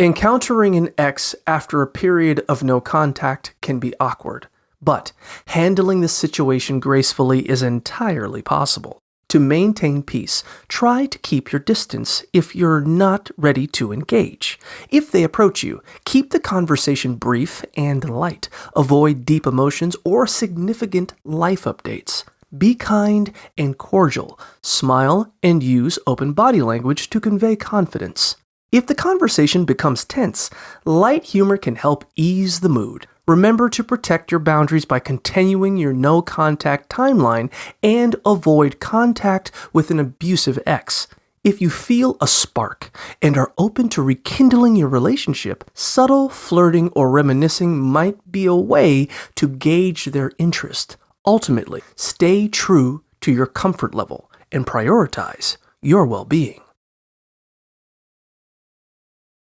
Encountering an ex after a period of no contact can be awkward, but handling the situation gracefully is entirely possible. To maintain peace, try to keep your distance if you're not ready to engage. If they approach you, keep the conversation brief and light. Avoid deep emotions or significant life updates. Be kind and cordial. Smile and use open body language to convey confidence. If the conversation becomes tense, light humor can help ease the mood. Remember to protect your boundaries by continuing your no-contact timeline and avoid contact with an abusive ex. If you feel a spark and are open to rekindling your relationship, subtle flirting or reminiscing might be a way to gauge their interest. Ultimately, stay true to your comfort level and prioritize your well-being.